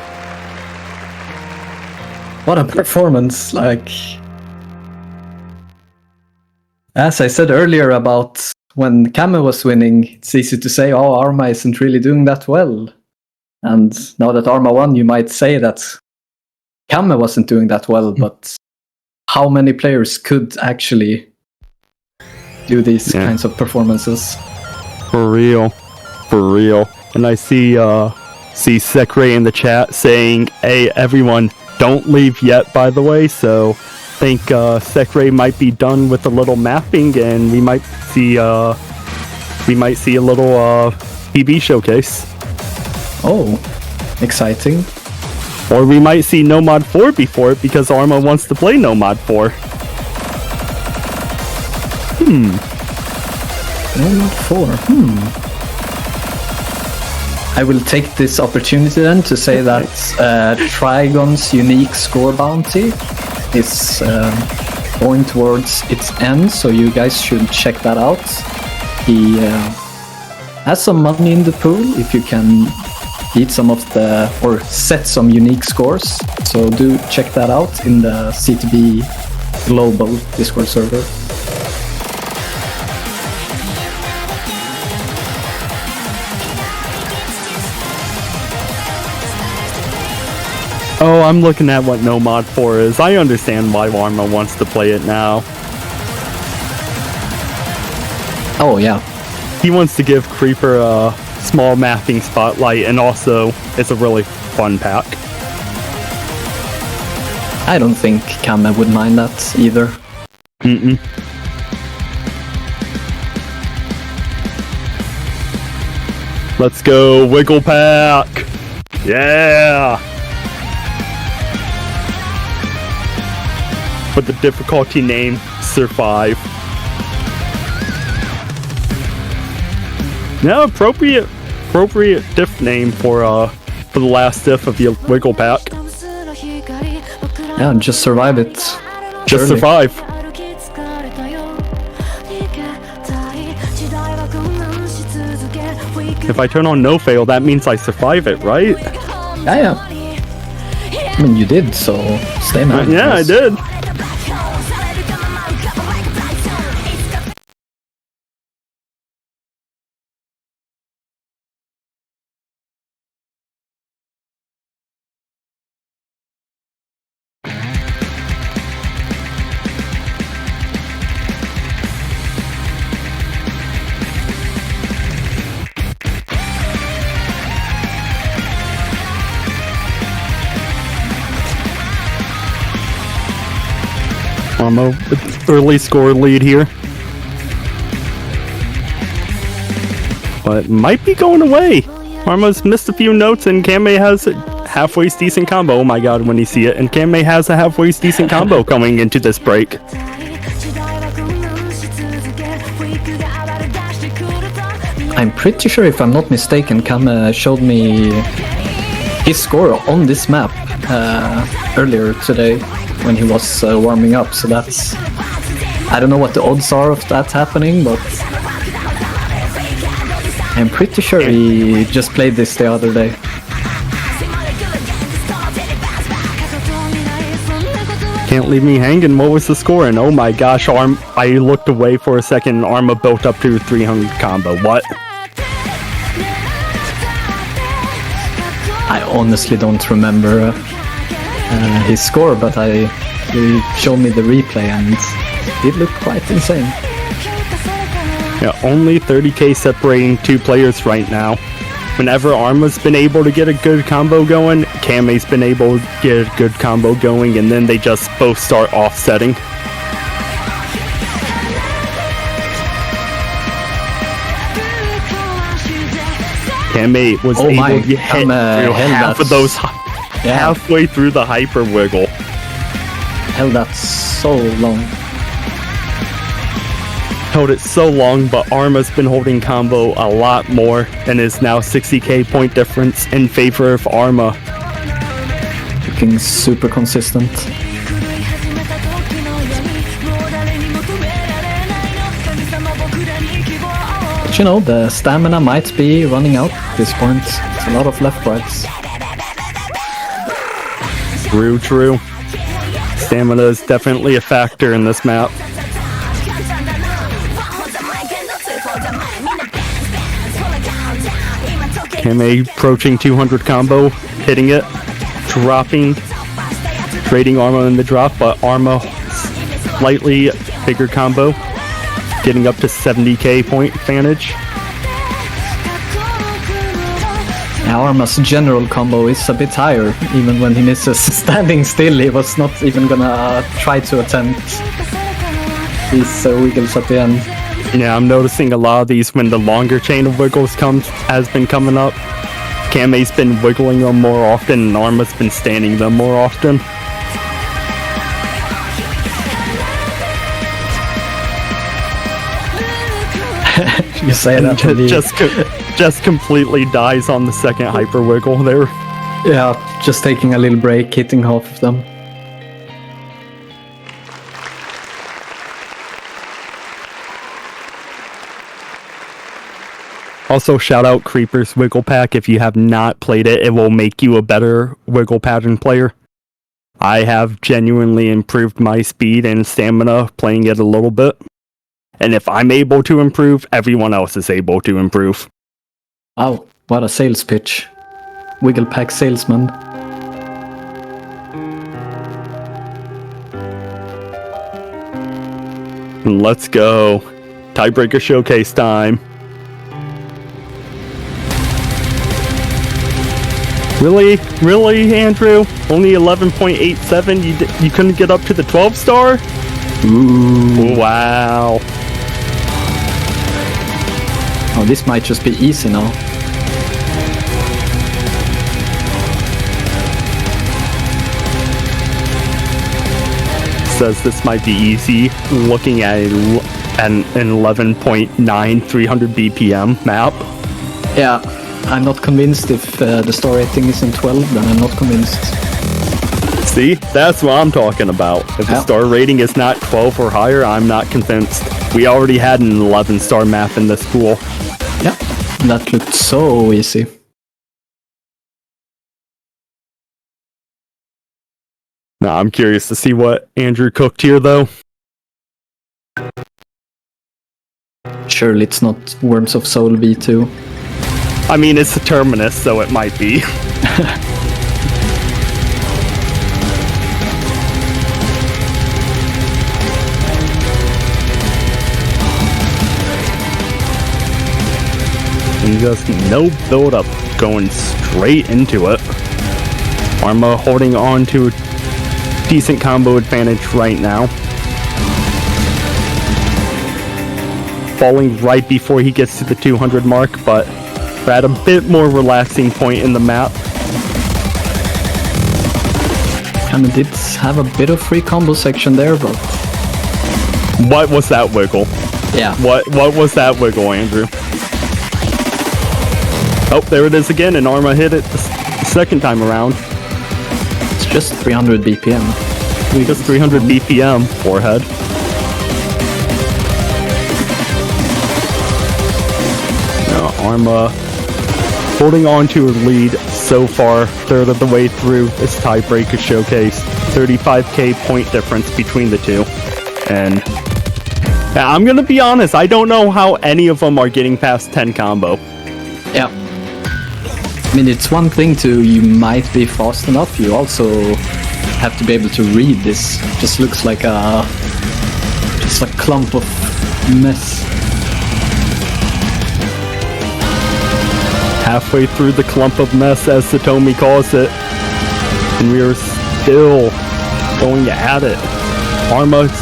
performance. Like, as I said earlier about when Camme was winning, it's easy to say, oh, ArMa isn't really doing that well. And now that ArMa won, you might say that Camme wasn't doing that well, but how many players could actually do these kinds of performances? For real. And I see Secre in the chat saying, hey, everyone, don't leave yet, by the way. So I think Secre might be done with a little mapping, and we might see a little PB showcase. Oh, exciting. Or we might see Nomad 4 before it, because ArMa wants to play Nomad 4. Nomad 4, I will take this opportunity then to say that Trigon's unique score bounty is going towards its end, so you guys should check that out. He has some money in the pool if you can beat some of the, or set some unique scores, so do check that out in the C2B global Discord server. Oh, I'm looking at what Nomad 4 is. I understand why ArMa wants to play it now. Oh yeah. He wants to give Creeper a small mapping spotlight, and also it's a really fun pack. I don't think Camme would mind that either. Let's go, Wiggle Pack! Yeah! With the difficulty name, Survive. Yeah, appropriate diff name for the last diff of the Wiggle Pack. Yeah, just survive it. Just Surely. survive. If I turn on no fail, that means I survive it, right? Yeah. I mean, you did, so stay mad. Yeah, I did. ArMa with early score lead here. But might be going away. ArMa's missed a few notes and Camme has a halfway decent combo. Oh my god, when you see it. And Camme has a halfway decent combo coming into this break. I'm pretty sure, if I'm not mistaken, Camme showed me his score on this map earlier today when he was warming up, so that's... I don't know what the odds are of that happening, but I'm pretty sure he just played this the other day. Can't leave me hanging. What was the score? And oh my gosh, I looked away for a second and ArMa built up to 300 combo. What? I honestly don't remember his score, but he showed me the replay and it did look quite insane. Yeah, only 30k separating two players right now. Whenever ArMa's been able to get a good combo going, Camme's been able to get a good combo going, and then they just both start offsetting. Camme was able to hit through half of those halfway through the hyper wiggle. Held that so long. Held it so long, but ArMa's been holding combo a lot more and is now 60k point difference in favor of ArMa. Looking super consistent. But you know, the stamina might be running out at this point. It's a lot of left rights. True. Stamina is definitely a factor in this map. Camme approaching 200 combo, hitting it, dropping, trading ArMa in the drop, but ArMa slightly bigger combo, getting up to 70k point advantage. Now ArMa's general combo is a bit higher, even when he misses. Standing still, he was not even gonna try to attempt these wiggles at the end. Yeah, I'm noticing a lot of these when the longer chain of wiggles has been coming up. Camme's been wiggling them more often, and ArMa's been standing them more often. You say that to me. Just completely dies on the second hyper wiggle there. Yeah, just taking a little break, hitting half of them. Also, shout out Creeper's Wiggle Pack. If you have not played it, it will make you a better wiggle pattern player. I have genuinely improved my speed and stamina playing it a little bit. And if I'm able to improve, everyone else is able to improve. Wow, what a sales pitch. Wiggle Pack salesman. Let's go. Tiebreaker showcase time. Really, Andrew? Only 11.87? You couldn't get up to the 12-star? Ooh. Wow. Oh, this might just be easy now. Says this might be easy, looking at an 11.9 300 BPM map. Yeah, I'm not convinced. If the star rating isn't 12, then I'm not convinced. See, that's what I'm talking about. If the star rating is not 12 or higher, I'm not convinced. We already had an 11-star map in this pool. Yeah, that looked so easy. Now, I'm curious to see what Andrew cooked here, though. Surely it's not Worms of Soul V2. I mean, it's a Terminus, so it might be. And just no build-up, going straight into it. ArMa holding on to a decent combo advantage right now. Falling right before he gets to the 200 mark, but we're at a bit more relaxing point in the map. Camme did have a bit of free combo section there, but... What was that wiggle? Yeah. What was that wiggle, Andrew? Oh, there it is again, and ArMa hit it the second time around. It's just 300 BPM. Just 300 BPM, forehead. Now, ArMa holding on to her lead so far, third of the way through this tiebreaker showcase. 35k point difference between the two. And I'm gonna be honest, I don't know how any of them are getting past 10 combo. Yeah. I mean, it's one thing to, you might be fast enough, you also have to be able to read this. Just looks like just a clump of mess. Halfway through the clump of mess, as Satomi calls it. And we are still going at it. ArMa's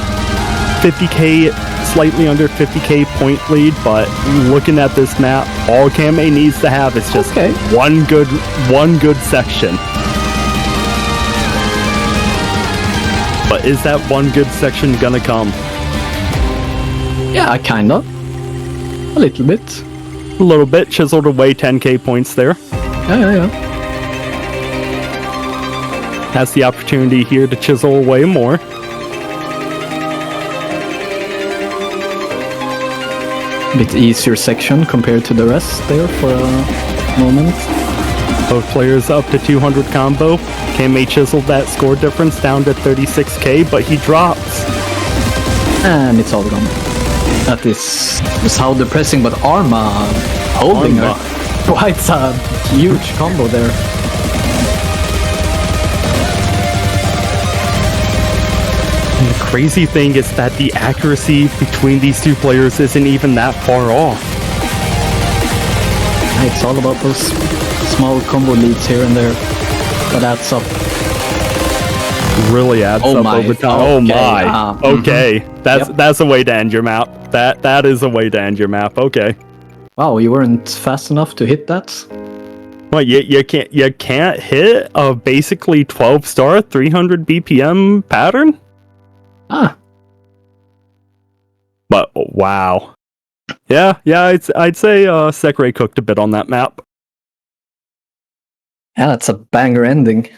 50k, slightly under 50k point lead, but looking at this map, all Camme needs to have is just one good section. But is that one good section gonna come? Yeah, kinda. A little bit. A little bit, chiseled away 10k points there. Yeah. Has the opportunity here to chisel away more. Bit easier section compared to the rest there for a moment. Both players up to 200 combo. Camme chiseled that score difference down to 36k, but he drops. And it's all gone. That is how depressing, but ArMa holding her. Quite a huge combo there. And the crazy thing is that the accuracy between these two players isn't even that far off. It's all about those small combo leads here and there. That adds up. Really adds up over time. Oh my. Okay. That's a way to end your map. That is a way to end your map. Okay. Wow, you weren't fast enough to hit that? What, you can't hit a basically 12-star 300 BPM pattern? Ah. But wow. Yeah, I'd say Secre cooked a bit on that map. Yeah, that's a banger ending.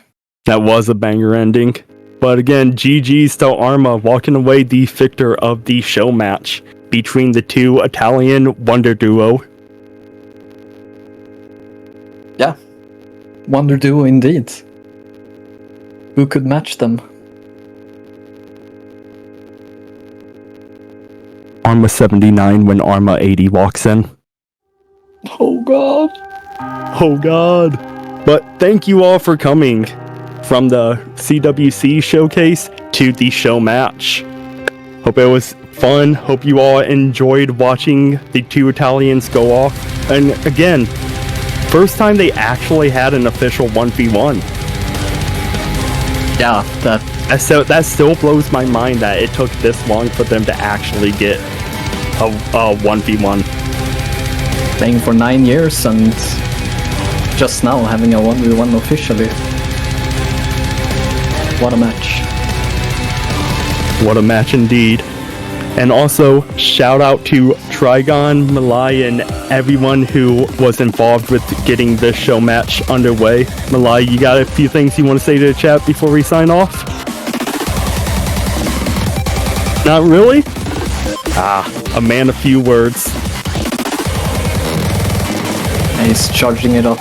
That was a banger ending. But again, GG's to ArMa, walking away the victor of the show match between the two Italian wonder duo. Yeah. Wonder duo indeed. Who could match them? ArMa79 when ArMa80 walks in. Oh god. Oh god. But thank you all for coming from the CWC showcase to the show match. Hope it was fun. Hope you all enjoyed watching the two Italians go off. And again, first time they actually had an official 1v1. Yeah, that That still blows my mind that it took this long for them to actually get a 1v1. Playing for 9 years and just now having a 1v1 officially. What a match. What a match indeed. And also, shout out to Trigon, Malai, and everyone who was involved with getting this show match underway. Malai, you got a few things you want to say to the chat before we sign off? Not really? A man of few words. He's charging it up.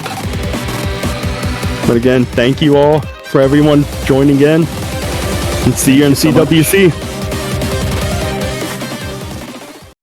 But again, thank you all for everyone joining in. And see you in Thank you so much. CWC.